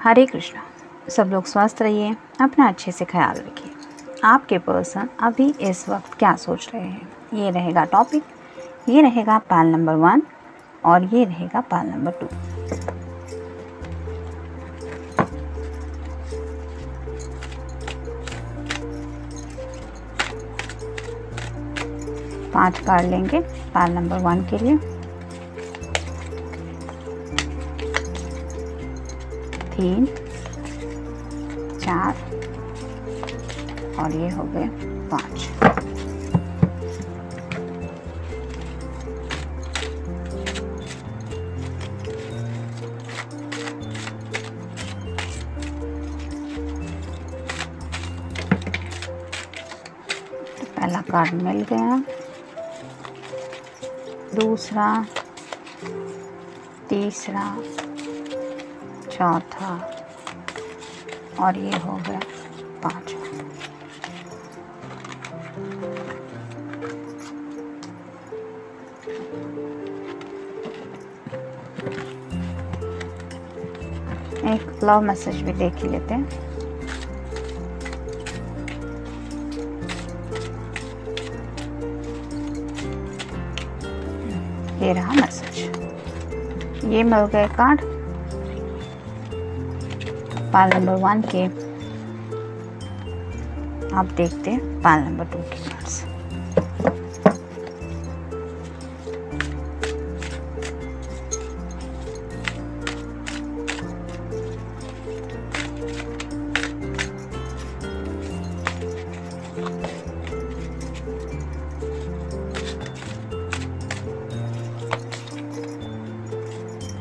हरे कृष्णा। सब लोग स्वस्थ रहिए, अपना अच्छे से ख्याल रखिए। आपके पर्सन अभी इस वक्त क्या सोच रहे हैं, ये रहेगा टॉपिक। ये रहेगा पाल नंबर 1 और ये रहेगा पाल नंबर 2। पांच कार्ड लेंगे पाल नंबर 1 के लिए। 3, 4 और ये हो गए 5। पहला कार्ड मिल गया, दूसरा, तीसरा, चौथा और ये हो गया 5। एक लव मैसेज भी देख ही लेते हैं। ये रहा मैसेज, ये मिल गए कार्ड पाल नंबर 1 के। आप देखते हैं पाल नंबर 2 के कार्ड्स।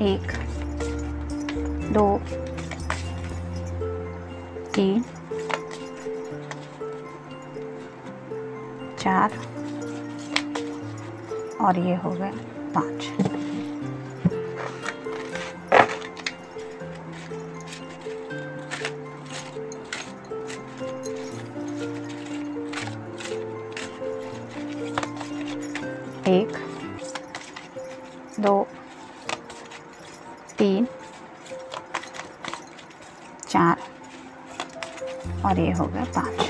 एक, 2, 3, 4 और ये हो गए 5। एक, 2, 3, 4 और ये हो गया 5।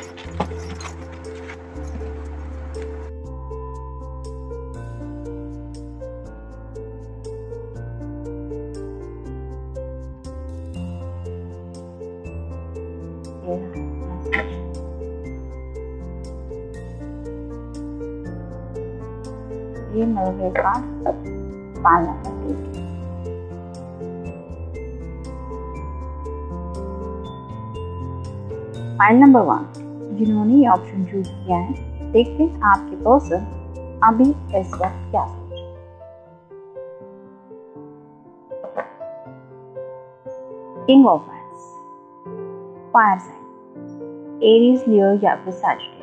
ये मिल गए कार्ड पाल नंबर 2। फाइल नंबर 1 जिन्होंने ये ऑप्शन चूज किया है, देखते हैं आपके पर्सन अभी इस वक्त क्या सोच रहे हैं। King of Wands, fire sign, Aries, Leo या फिर सैजिटेरियस।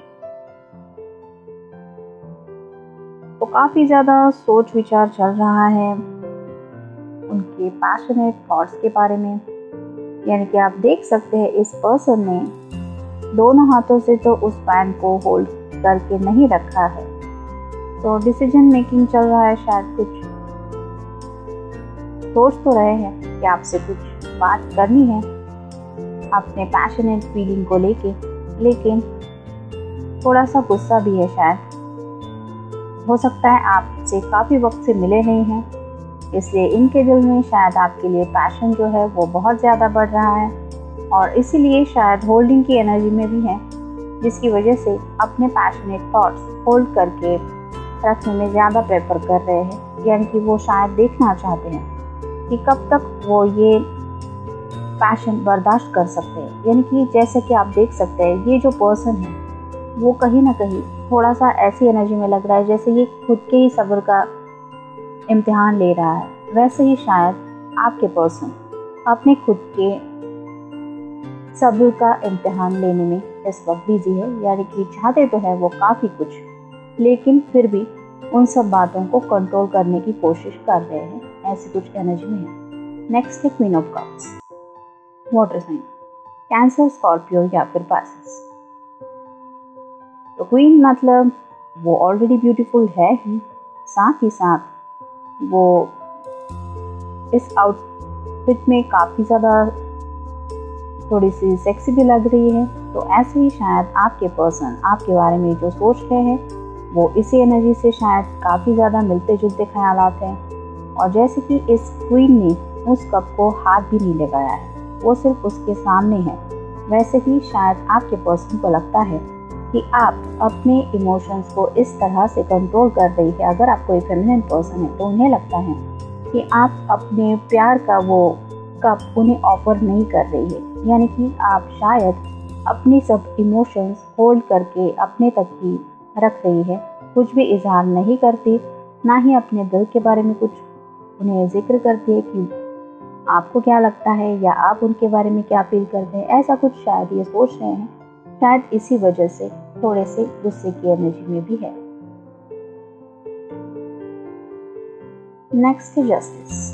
तो काफी ज्यादा सोच विचार चल रहा है उनके पैशनेट थॉट्स के बारे में। यानी कि आप देख सकते हैं इस पर्सन ने दोनों हाथों से तो उस पैन को होल्ड करके नहीं रखा है। तो डिसीजन मेकिंग चल रहा है, शायद कुछ सोच तो रहे हैं कि आपसे कुछ बात करनी है अपने पैशनेट फीलिंग को लेके, लेकिन थोड़ा सा गुस्सा भी है। शायद हो सकता है आपसे काफ़ी वक्त से मिले नहीं हैं, इसलिए इनके दिल में शायद आपके लिए पैशन जो है वो बहुत ज़्यादा बढ़ रहा है और इसीलिए शायद होल्डिंग की एनर्जी में भी है, जिसकी वजह से अपने पैशनेट थॉट्स होल्ड करके रखने में ज़्यादा प्रेफर कर रहे हैं। यानी कि वो शायद देखना चाहते हैं कि कब तक वो ये पैशन बर्दाश्त कर सकते हैं। यानी कि जैसे कि आप देख सकते हैं ये जो पर्सन है वो कहीं ना कहीं थोड़ा सा ऐसी एनर्जी में लग रहा है जैसे ये खुद के ही सब्र का इम्तिहान ले रहा है। वैसे ही शायद आपके पर्सन अपने खुद के सब्र का इम्तिहान लेने में इस वक्त बिजी है। यानी कि चाहते तो है वो काफ़ी कुछ, लेकिन फिर भी उन सब बातों को कंट्रोल करने की कोशिश कर रहे हैं। ऐसी कुछ एनर्जी में है। नेक्स्ट है Queen of cups, water sign, Cancer, Scorpio या फिर पाइसेस। तो क्वीन मतलब वो ऑलरेडी ब्यूटीफुल है ही, साथ ही साथ वो इस आउटफिट में काफ़ी ज़्यादा थोड़ी सी सेक्सी भी लग रही है। तो ऐसे ही शायद आपके पर्सन आपके बारे में जो सोच रहे हैं वो इसी एनर्जी से शायद काफ़ी ज़्यादा मिलते जुलते ख्यालात हैं। और जैसे कि इस क्वीन ने उस कप को हाथ भी नहीं लगाया है, वो सिर्फ उसके सामने है, वैसे ही शायद आपके पर्सन को लगता है कि आप अपने इमोशंस को इस तरह से कंट्रोल कर रही है। अगर आप कोई फेमिनिन पर्सन है तो उन्हें लगता है कि आप अपने प्यार का वो कप उन्हें ऑफर नहीं कर रही है, यानी कि आप शायद अपनी सब इमोशंस होल्ड करके अपने तक ही रख रही है, कुछ भी इजहार नहीं करती, ना ही अपने दिल के बारे में कुछ उन्हें जिक्र करती है कि आपको क्या लगता है या आप उनके बारे में क्या फील करते हैं। ऐसा कुछ शायद ये सोच रहे हैं, शायद इसी वजह से थोड़े से गुस्से की एनर्जी में भी है। नेक्स्ट है जस्टिस।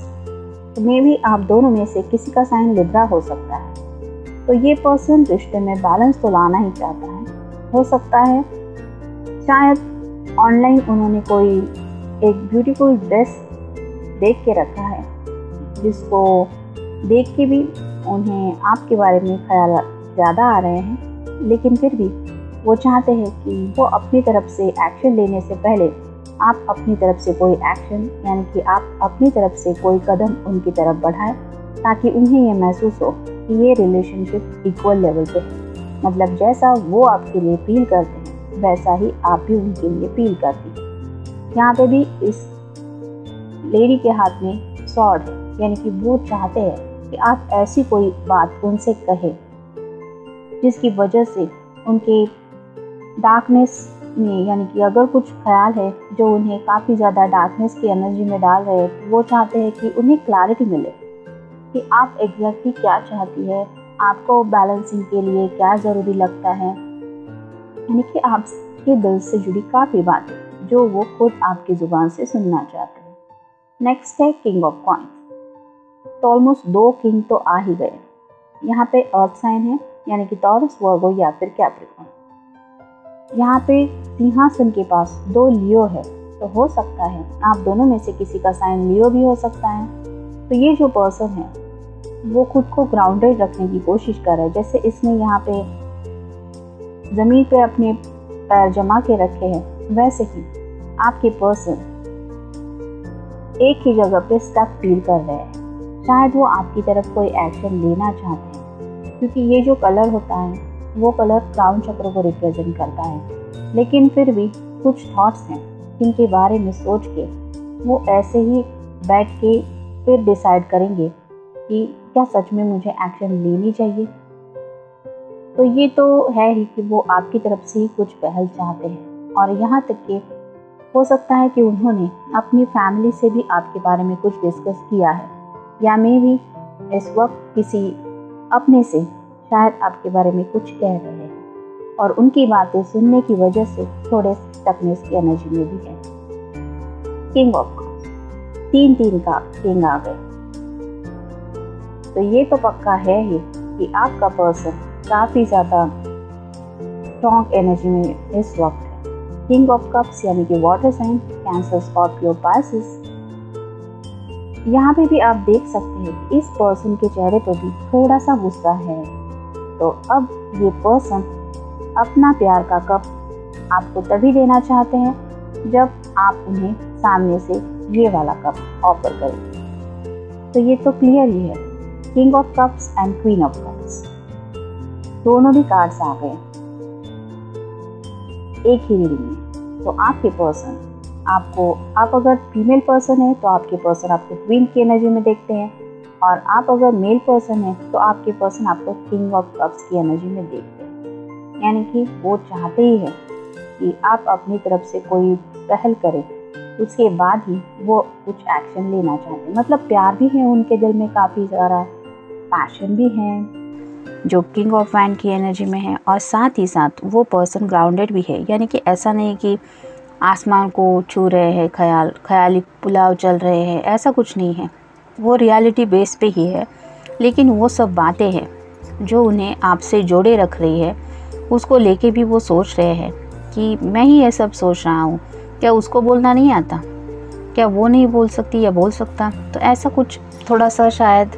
तो मे भी आप दोनों में से किसी का साइन लिब्रा हो सकता है। तो ये पर्सन रिश्ते में बैलेंस तो लाना ही चाहता है। हो सकता है शायद ऑनलाइन उन्होंने कोई एक ब्यूटीफुल ड्रेस देख के रखा है, जिसको देख के भी उन्हें आपके बारे में ख्याल ज़्यादा आ रहे हैं, लेकिन फिर भी वो चाहते हैं कि वो अपनी तरफ से एक्शन लेने से पहले आप अपनी तरफ से कोई एक्शन, यानी कि आप अपनी तरफ से कोई कदम उनकी तरफ बढ़ाएं, ताकि उन्हें ये महसूस हो कि ये रिलेशनशिप इक्वल लेवल पे है। मतलब जैसा वो आपके लिए फील करते हैं वैसा ही आप भी उनके लिए फील करती हैं। यहाँ पे भी इस लेडी के हाथ में सॉर्ड है, यानी कि वो चाहते हैं कि आप ऐसी कोई बात उनसे कहें जिसकी वजह से उनके डार्कनेस में, यानी कि अगर कुछ ख्याल है जो उन्हें काफ़ी ज़्यादा डार्कनेस की एनर्जी में डाल रहे हैं, तो वो चाहते हैं कि उन्हें क्लैरिटी मिले कि आप एग्जैक्टली क्या चाहती है, आपको बैलेंसिंग के लिए क्या ज़रूरी लगता है, यानी कि आपके दिल से जुड़ी काफ़ी बातें जो वो खुद आपकी ज़ुबान से सुनना चाहते हैं। नेक्स्ट है किंग ऑफ कॉइन्स। तो ऑलमोस्ट 2 किंग तो आ ही गए। यहाँ पे अर्थ साइन है, यानी कि टॉरस, वर्गो या फिर कैप्रिकॉर्न। यहाँ पे सिंहासन के पास 2 लियो है, तो हो सकता है आप दोनों में से किसी का साइन लियो भी हो सकता है। तो ये जो पर्सन है वो खुद को ग्राउंडेड रखने की कोशिश कर रहा है। जैसे इसने यहाँ पे ज़मीन पे अपने पैर जमा के रखे हैं, वैसे ही आपके पर्सन एक ही जगह पे स्टक फील कर रहे हैं। शायद वो आपकी तरफ कोई एक्शन लेना चाहते हैं, क्योंकि ये जो कलर होता है वो कलर क्राउन चक्र को रिप्रेजेंट करता है। लेकिन फिर भी कुछ थॉट्स हैं जिनके बारे में सोच के वो ऐसे ही बैठ के फिर डिसाइड करेंगे कि क्या सच में मुझे एक्शन लेनी चाहिए। तो ये तो है ही कि वो आपकी तरफ से ही कुछ पहल चाहते हैं, और यहाँ तक कि हो सकता है कि उन्होंने अपनी फैमिली से भी आपके बारे में कुछ डिस्कस किया है, या मे भी इस वक्त किसी अपने से शायद आपके बारे में कुछ कह रहे हैं, और उनकी बातें सुनने की वजह से थोड़े स्टकनेस की एनर्जी में भी है। किंग ऑफ कप्स, 3 का किंग आ गए। तो ये तो पक्का है ही कि आपका पर्सन काफ़ी ज़्यादा स्ट्रॉन्ग एनर्जी में इस वक्त है। किंग ऑफ कप्स यानी कि water sign, Cancer, Scorpio, Pisces. यहाँ पे भी आप देख सकते हैं कि इस पर्सन के चेहरे पर भी थोड़ा सा गुस्सा है। तो अब ये पर्सन अपना प्यार का कप आपको तभी देना चाहते हैं जब आप उन्हें सामने से ये वाला कप ऑफर करें। तो ये तो क्लियर ही है, king of cups and queen of cups, दोनों भी कार्ड्स आ गए एक ही रीडिंग में। तो आपके पर्सन आपको, आप अगर फीमेल पर्सन है तो आपके पर्सन आपको क्वीन की एनर्जी में देखते हैं, और आप अगर मेल पर्सन है तो आपके पर्सन आपको किंग ऑफ कप्स की एनर्जी में देखते हैं। यानी कि वो चाहते ही है कि आप अपनी तरफ से कोई पहल करें, उसके बाद ही वो कुछ एक्शन लेना चाहते हैं। मतलब प्यार भी है उनके दिल में, काफ़ी सारा पैशन भी है जो किंग ऑफ वैंड की एनर्जी में है, और साथ ही साथ वो पर्सन ग्राउंडेड भी है। यानी कि ऐसा नहीं कि आसमान को छू रहे हैं, ख्याली पुलाव चल रहे हैं, ऐसा कुछ नहीं है। वो रियलिटी बेस पे ही है, लेकिन वो सब बातें हैं जो उन्हें आपसे जोड़े रख रही है, उसको लेके भी वो सोच रहे हैं कि मैं ही ये सब सोच रहा हूँ, क्या उसको बोलना नहीं आता, क्या वो नहीं बोल सकती या बोल सकता। तो ऐसा कुछ थोड़ा सा शायद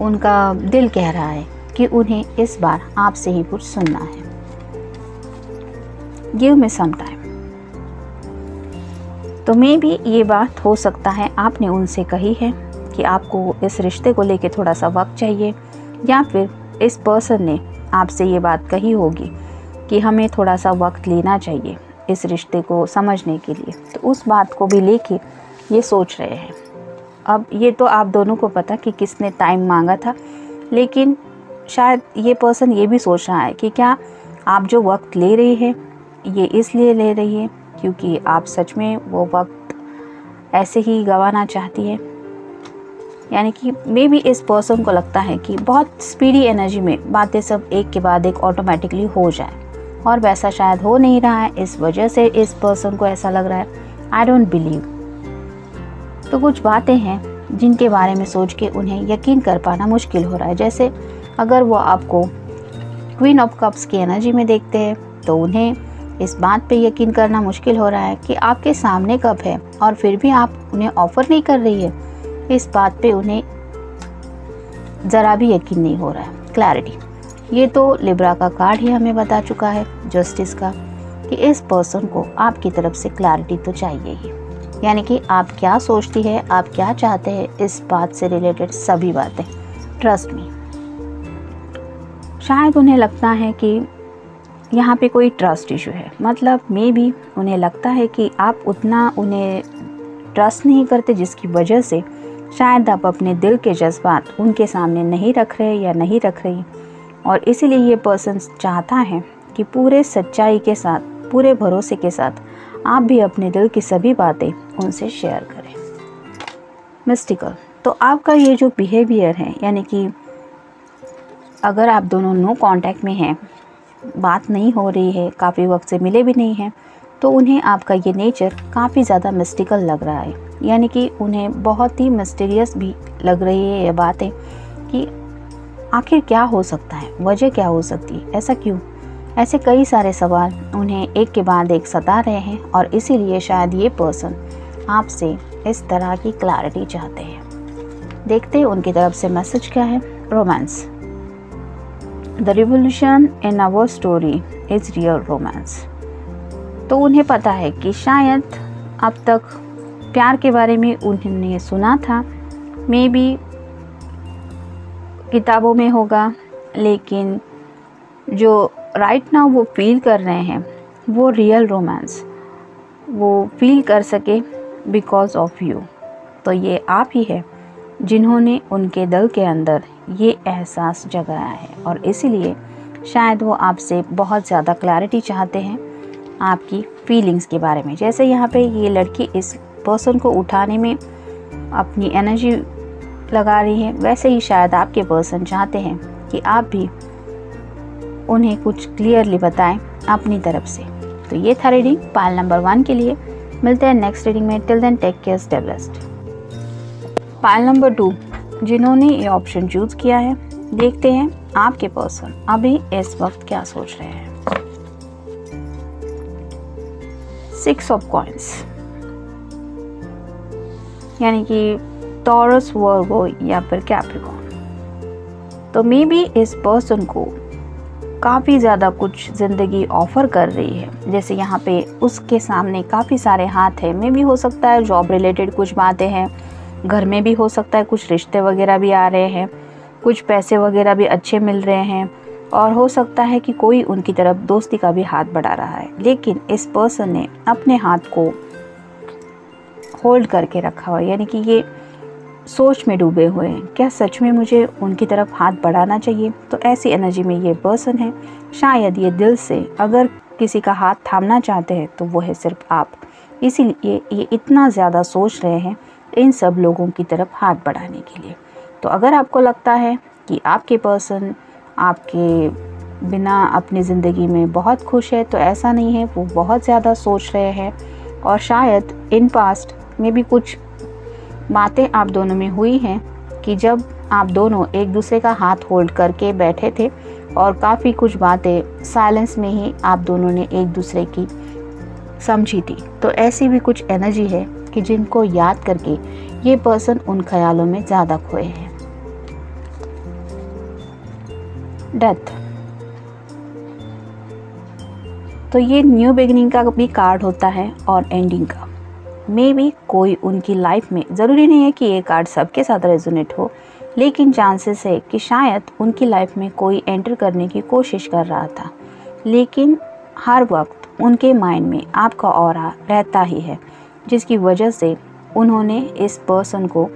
उनका दिल कह रहा है कि उन्हें इस बार आपसे ही कुछ सुनना है। Give me some time. तो मे भी ये बात हो सकता है आपने उनसे कही है कि आपको इस रिश्ते को लेके थोड़ा सा वक्त चाहिए, या फिर इस पर्सन ने आपसे ये बात कही होगी कि हमें थोड़ा सा वक्त लेना चाहिए इस रिश्ते को समझने के लिए। तो उस बात को भी लेके ये सोच रहे हैं। अब ये तो आप दोनों को पता कि किसने टाइम मांगा था, लेकिन शायद ये पर्सन ये भी सोच रहा है कि क्या आप जो वक्त ले रही है ये इसलिए ले रही है क्योंकि आप सच में वो वक्त ऐसे ही गंवाना चाहती है। यानी कि मे बी इस पर्सन को लगता है कि बहुत स्पीडी एनर्जी में बातें सब एक के बाद एक ऑटोमेटिकली हो जाए, और वैसा शायद हो नहीं रहा है। इस वजह से इस पर्सन को ऐसा लग रहा है आई डोंट बिलीव। तो कुछ बातें हैं जिनके बारे में सोच के उन्हें यकीन कर पाना मुश्किल हो रहा है। जैसे अगर वो आपको क्वीन ऑफ कप्स की एनर्जी में देखते हैं तो उन्हें इस बात पे यकीन करना मुश्किल हो रहा है कि आपके सामने कप है और फिर भी आप उन्हें ऑफ़र नहीं कर रही है। इस बात पे उन्हें ज़रा भी यकीन नहीं हो रहा है। क्लैरिटी, ये तो लिब्रा का कार्ड ही हमें बता चुका है, जस्टिस का, कि इस पर्सन को आपकी तरफ से क्लैरिटी तो चाहिए ही। यानी कि आप क्या सोचती है, आप क्या चाहते हैं, इस बात से रिलेटेड सभी बातें। Trust me. शायद उन्हें लगता है कि यहाँ पे कोई ट्रस्ट इशू है, मतलब मे बी उन्हें लगता है कि आप उतना उन्हें ट्रस्ट नहीं करते, जिसकी वजह से शायद आप अपने दिल के जज्बात उनके सामने नहीं रख रहे या नहीं रख रही, और इसीलिए ये पर्सन चाहता है कि पूरे सच्चाई के साथ, पूरे भरोसे के साथ आप भी अपने दिल की सभी बातें उनसे शेयर करें। मिस्टिकल, तो आपका ये जो बिहेवियर है, यानी कि अगर आप दोनों नो कांटेक्ट में हैं, बात नहीं हो रही है, काफ़ी वक्त से मिले भी नहीं हैं, तो उन्हें आपका ये नेचर काफ़ी ज़्यादा मिस्टिकल लग रहा है। यानी कि उन्हें बहुत ही मिस्टीरियस भी लग रही है ये बातें कि आखिर क्या हो सकता है, वजह क्या हो सकती है, ऐसा क्यों। ऐसे कई सारे सवाल उन्हें एक के बाद एक सता रहे हैं, और इसीलिए शायद ये पर्सन आपसे इस तरह की क्लैरिटी चाहते हैं। देखते हैं उनकी तरफ से मैसेज क्या है। Romance, the revolution in our story is real romance. तो उन्हें पता है कि शायद अब तक प्यार के बारे में उन्होंने सुना था, मे बी किताबों में होगा, लेकिन जो राइट नाउ वो फील कर रहे हैं वो रियल रोमांस वो फील कर सके बिकॉज ऑफ यू। तो ये आप ही है जिन्होंने उनके दिल के अंदर ये एहसास जगाया है, और इसीलिए शायद वो आपसे बहुत ज़्यादा क्लैरिटी चाहते हैं आपकी फीलिंग्स के बारे में। जैसे यहाँ पे ये लड़की इस पर्सन को उठाने में अपनी एनर्जी लगा रही है, वैसे ही शायद आपके पर्सन चाहते हैं कि आप भी उन्हें कुछ क्लियरली बताएं अपनी तरफ से। तो ये था रीडिंग पाइल नंबर 1 के लिए। मिलते हैं नेक्स्ट रीडिंग में। Till then take care, stay blessed. Pile number 2, जिन्होंने ये ऑप्शन चूज किया है, देखते हैं आपके पर्सन अभी इस वक्त क्या सोच रहे हैं। 6 ऑफ कॉइंस, यानी कि टॉरस, वर्गो या फिर कैप्रिकॉर्न। तो मे बी इस पर्सन को काफ़ी ज़्यादा कुछ ज़िंदगी ऑफ़र कर रही है। जैसे यहाँ पे उसके सामने काफ़ी सारे हाथ हैं। मे बी हो सकता है जॉब रिलेटेड कुछ बातें हैं, घर में भी हो सकता है कुछ रिश्ते वगैरह भी आ रहे हैं, कुछ पैसे वगैरह भी अच्छे मिल रहे हैं, और हो सकता है कि कोई उनकी तरफ दोस्ती का भी हाथ बढ़ा रहा है। लेकिन इस पर्सन ने अपने हाथ को होल्ड करके रखा हुआ है, यानी कि ये सोच में डूबे हुए हैं, क्या सच में मुझे उनकी तरफ हाथ बढ़ाना चाहिए। तो ऐसी एनर्जी में ये पर्सन है। शायद ये दिल से अगर किसी का हाथ थामना चाहते हैं तो वो है सिर्फ आप। इसीलिए ये इतना ज़्यादा सोच रहे हैं इन सब लोगों की तरफ हाथ बढ़ाने के लिए। तो अगर आपको लगता है कि आपके पर्सन आपके बिना अपनी ज़िंदगी में बहुत खुश है, तो ऐसा नहीं है। वो बहुत ज़्यादा सोच रहे हैं, और शायद इन पास्ट में भी कुछ बातें आप दोनों में हुई हैं कि जब आप दोनों एक दूसरे का हाथ होल्ड करके बैठे थे, और काफ़ी कुछ बातें साइलेंस में ही आप दोनों ने एक दूसरे की समझी थी। तो ऐसी भी कुछ एनर्जी है कि जिनको याद करके ये पर्सन उन ख्यालों में ज़्यादा खोए हैं। डेथ। तो ये न्यू बिगिनिंग का भी कार्ड होता है और एंडिंग का। मे बी कोई उनकी लाइफ में, ज़रूरी नहीं है कि ये कार्ड सबके साथ रेजोनेट हो, लेकिन चांसेस है कि शायद उनकी लाइफ में कोई एंटर करने की कोशिश कर रहा था, लेकिन हर वक्त उनके माइंड में आपका ऑरा रहता ही है, जिसकी वजह से उन्होंने इस पर्सन को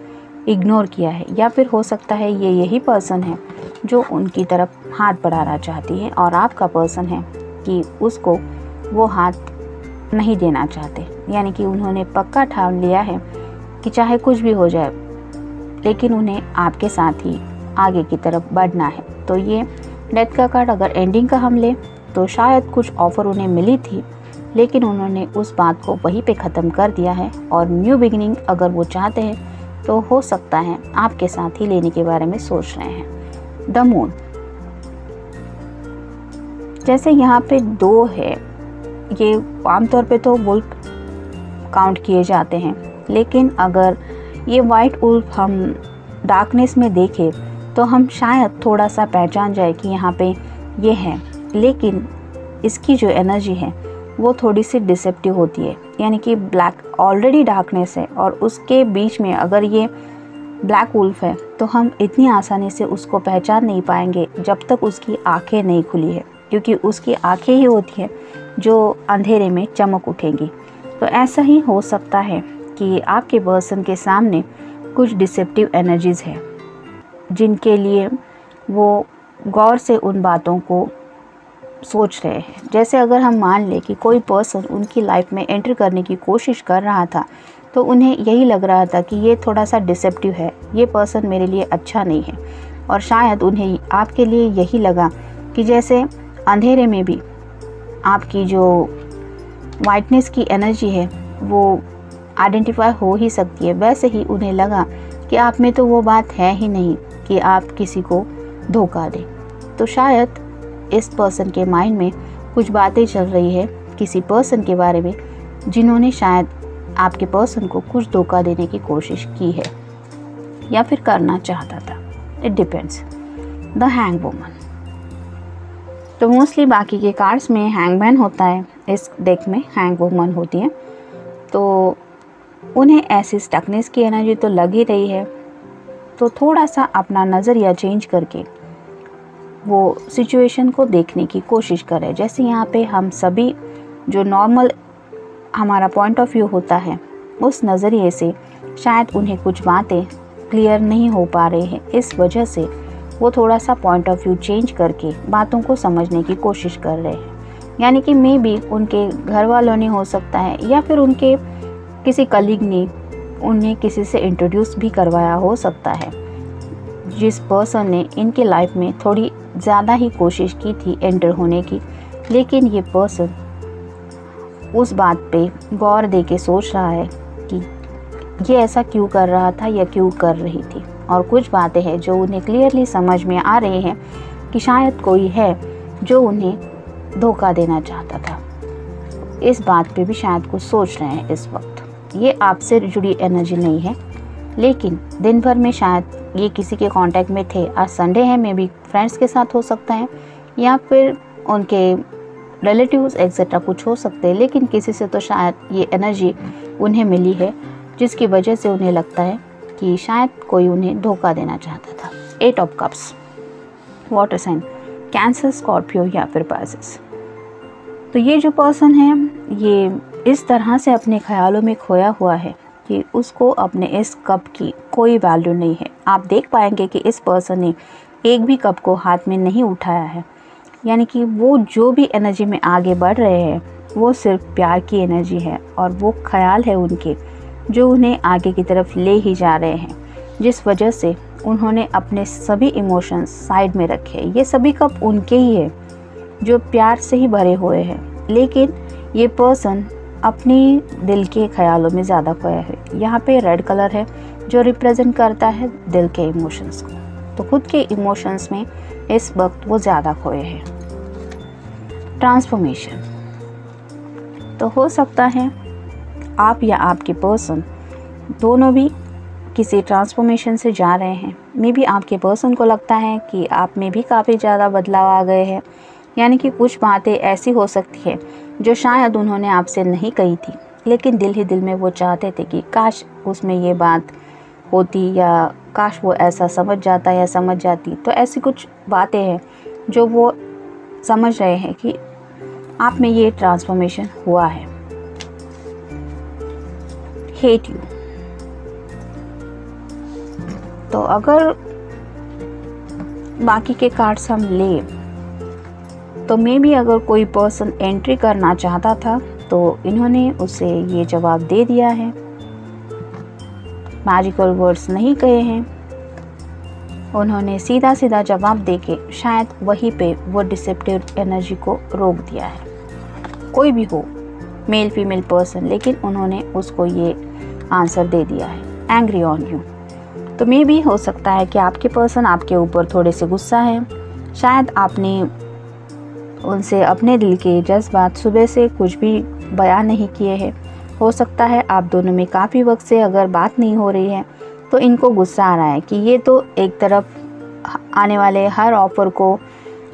इग्नोर किया है। या फिर हो सकता है ये यही पर्सन है जो उनकी तरफ हाथ बढ़ाना चाहती है और आपका पर्सन है कि उसको वो हाथ नहीं देना चाहते। यानी कि उन्होंने पक्का ठान लिया है कि चाहे कुछ भी हो जाए, लेकिन उन्हें आपके साथ ही आगे की तरफ बढ़ना है। तो ये डेथ का कार्ड अगर एंडिंग का हम ले तो शायद कुछ ऑफ़र उन्हें मिली थी, लेकिन उन्होंने उस बात को वहीं पे ख़त्म कर दिया है। और न्यू बिगिनिंग अगर वो चाहते हैं तो हो सकता है आपके साथ ही लेने के बारे में सोच रहे हैं। द मून, जैसे यहाँ पे 2 है, ये आमतौर पे तो वुल्फ काउंट किए जाते हैं, लेकिन अगर ये वाइट वुल्फ हम डार्कनेस में देखें तो हम शायद थोड़ा सा पहचान जाए कि यहाँ पे ये है, लेकिन इसकी जो एनर्जी है वो थोड़ी सी डिसेप्टिव होती है। यानी कि ब्लैक ऑलरेडी डार्कनेस है और उसके बीच में अगर ये ब्लैक वुल्फ है तो हम इतनी आसानी से उसको पहचान नहीं पाएंगे जब तक उसकी आंखें नहीं खुली है, क्योंकि उसकी आंखें ही होती हैं जो अंधेरे में चमक उठेंगी। तो ऐसा ही हो सकता है कि आपके पर्सन के सामने कुछ डिसेप्टिव एनर्जीज़ है, जिनके लिए वो गौर से उन बातों को सोच रहे हैं। जैसे अगर हम मान लें कि कोई पर्सन उनकी लाइफ में एंटर करने की कोशिश कर रहा था, तो उन्हें यही लग रहा था कि ये थोड़ा सा डिसेप्टिव है, ये पर्सन मेरे लिए अच्छा नहीं है। और शायद उन्हें आपके लिए यही लगा कि जैसे अंधेरे में भी आपकी जो वाइटनेस की एनर्जी है वो आइडेंटिफाई हो ही सकती है, वैसे ही उन्हें लगा कि आप में तो वो बात है ही नहीं कि आप किसी को धोखा दें। तो शायद इस पर्सन के माइंड में कुछ बातें चल रही है किसी पर्सन के बारे में, जिन्होंने शायद आपके पर्सन को कुछ धोखा देने की कोशिश की है या फिर करना चाहता था। It depends. The hang woman, तो मोस्टली बाकी के कार्ड्स में हैंगमैन होता है, इस डेक में हैंग वुमन होती है। तो उन्हें ऐसी स्टकनेस की एनर्जी तो लग ही रही है, तो थोड़ा सा अपना नज़रिया चेंज करके वो सिचुएशन को देखने की कोशिश करें। जैसे यहाँ पे हम सभी जो नॉर्मल हमारा पॉइंट ऑफ व्यू होता है, उस नज़रिए से शायद उन्हें कुछ बातें क्लियर नहीं हो पा रही हैं, इस वजह से वो थोड़ा सा पॉइंट ऑफ व्यू चेंज करके बातों को समझने की कोशिश कर रहे हैं। यानी कि मे बी उनके घर वालों ने हो सकता है या फिर उनके किसी कलीग ने उन्हें किसी से इंट्रोड्यूस भी करवाया हो सकता है, जिस पर्सन ने इनके लाइफ में थोड़ी ज़्यादा ही कोशिश की थी एंटर होने की, लेकिन ये पर्सन उस बात पे गौर दे के सोच रहा है कि ये ऐसा क्यों कर रहा था या क्यों कर रही थी। और कुछ बातें हैं जो उन्हें क्लियरली समझ में आ रही हैं कि शायद कोई है जो उन्हें धोखा देना चाहता था। इस बात पे भी शायद कुछ सोच रहे हैं इस वक्त। ये आपसे जुड़ी एनर्जी नहीं है, लेकिन दिन भर में शायद ये किसी के कांटेक्ट में थे। आज संडे है, मे बी फ्रेंड्स के साथ हो सकता है या फिर उनके रिलेटिव्स एक्सेट्रा कुछ हो सकते हैं, लेकिन किसी से तो शायद ये एनर्जी उन्हें मिली है, जिसकी वजह से उन्हें लगता है कि शायद कोई उन्हें धोखा देना चाहता था। 8 of cups, water sign, Cancer, Scorpio या फिर पाइसेस। तो ये जो पर्सन है ये इस तरह से अपने ख्यालों में खोया हुआ है कि उसको अपने इस कप की कोई वैल्यू नहीं है। आप देख पाएंगे कि इस पर्सन ने एक भी कप को हाथ में नहीं उठाया है। यानी कि वो जो भी एनर्जी में आगे बढ़ रहे हैं वो सिर्फ प्यार की एनर्जी है और वो ख्याल है उनके जो उन्हें आगे की तरफ ले ही जा रहे हैं, जिस वजह से उन्होंने अपने सभी इमोशंस साइड में रखे। ये सभी कप उनके ही है जो प्यार से ही भरे हुए हैं, लेकिन ये पर्सन अपनी दिल के ख्यालों में ज़्यादा खोया है। यहाँ पे रेड कलर है जो रिप्रेजेंट करता है दिल के इमोशंस को, तो खुद के इमोशंस में इस वक्त वो ज़्यादा खोए हैं। ट्रांसफॉर्मेशन, तो हो सकता है आप या आपके पर्सन दोनों भी किसी ट्रांसफॉर्मेशन से जा रहे हैं। मे बी आपके पर्सन को लगता है कि आप में भी काफ़ी ज़्यादा बदलाव आ गए हैं, यानी कि कुछ बातें ऐसी हो सकती है जो शायद उन्होंने आपसे नहीं कही थी, लेकिन दिल ही दिल में वो चाहते थे कि काश उसमें ये बात होती या काश वो ऐसा समझ जाता या समझ जाती। तो ऐसी कुछ बातें हैं जो वो समझ रहे हैं कि आप में ये ट्रांसफॉर्मेशन हुआ है। Hate you. तो अगर बाकी के कार्ड्स हम ले तो मे बी अगर कोई पर्सन एंट्री करना चाहता था तो इन्होंने उसे ये जवाब दे दिया है, मैजिकल वर्ड्स नहीं कहे हैं, उन्होंने सीधा सीधा जवाब देके शायद वहीं पे वो डिसेप्टिव एनर्जी को रोक दिया है। कोई भी हो, मेल फीमेल पर्सन, लेकिन उन्होंने उसको ये आंसर दे दिया है, एंग्री ऑन यू। तो मे भी हो सकता है कि आपके पर्सन आपके ऊपर थोड़े से गुस्सा है, शायद आपने उनसे अपने दिल के जज्बात सुबह से कुछ भी बयान नहीं किए हैं। हो सकता है आप दोनों में काफ़ी वक्त से अगर बात नहीं हो रही है तो इनको गुस्सा आ रहा है कि ये तो एक तरफ आने वाले हर ऑफर को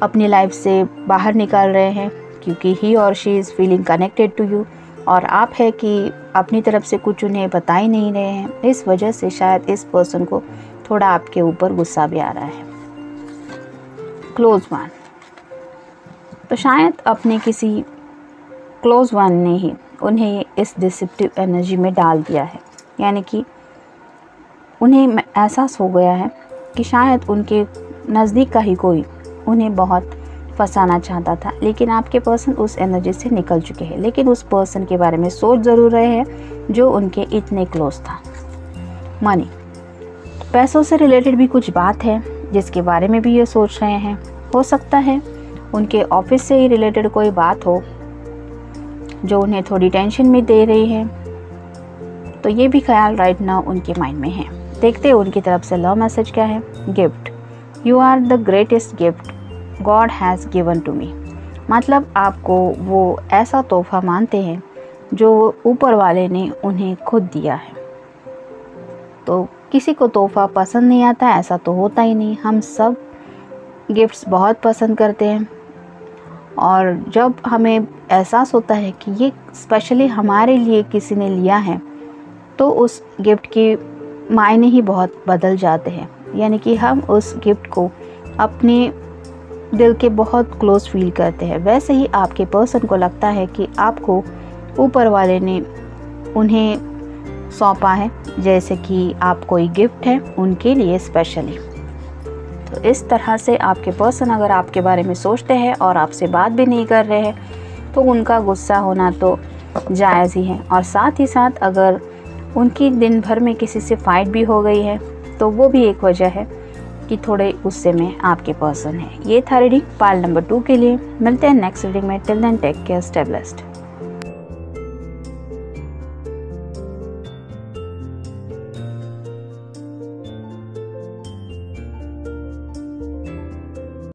अपनी लाइफ से बाहर निकाल रहे हैं क्योंकि ही और she is feeling connected to you, और आप है कि अपनी तरफ से कुछ उन्हें बता ही नहीं रहे हैं। इस वजह से शायद इस पर्सन को थोड़ा आपके ऊपर गुस्सा भी आ रहा है। Close one. तो शायद अपने किसी क्लोज वन ने ही उन्हें इस डिसेप्टिव एनर्जी में डाल दिया है, यानी कि उन्हें एहसास हो गया है कि शायद उनके नज़दीक का ही कोई उन्हें बहुत फंसाना चाहता था, लेकिन आपके पर्सन उस एनर्जी से निकल चुके हैं। लेकिन उस पर्सन के बारे में सोच ज़रूर रहे हैं जो उनके इतने क्लोज था। मनी। पैसों से रिलेटेड भी कुछ बात है जिसके बारे में भी ये सोच रहे हैं। हो सकता है उनके ऑफिस से ही रिलेटेड कोई बात हो जो उन्हें थोड़ी टेंशन में दे रही है। तो ये भी ख्याल राइट नाउ उनके माइंड में है। देखते हैं उनकी तरफ से लव मैसेज क्या है। Gift. You are the greatest gift God has given to me. मतलब आपको वो ऐसा तोहफा मानते हैं जो ऊपर वाले ने उन्हें खुद दिया है। तो किसी को तोहफा पसंद नहीं आता, ऐसा तो होता ही नहीं। हम सब गिफ्ट्स बहुत पसंद करते हैं, और जब हमें एहसास होता है कि ये स्पेशली हमारे लिए किसी ने लिया है तो उस गिफ्ट के मायने ही बहुत बदल जाते हैं, यानी कि हम उस गिफ्ट को अपने दिल के बहुत क्लोज फील करते हैं। वैसे ही आपके पर्सन को लगता है कि आपको ऊपर वाले ने उन्हें सौंपा है, जैसे कि आप कोई गिफ्ट है उनके लिए स्पेशली। तो इस तरह से आपके पर्सन अगर आपके बारे में सोचते हैं और आपसे बात भी नहीं कर रहे हैं तो उनका गुस्सा होना तो जायज़ ही है। और साथ ही साथ अगर उनकी दिन भर में किसी से फाइट भी हो गई है तो वो भी एक वजह है कि थोड़े गुस्से में आपके पर्सन है। ये था रीडिंग पार्ट नंबर 2 के लिए। मिलते हैं नेक्स्ट रीडिंग में। Till then take care, stay blessed.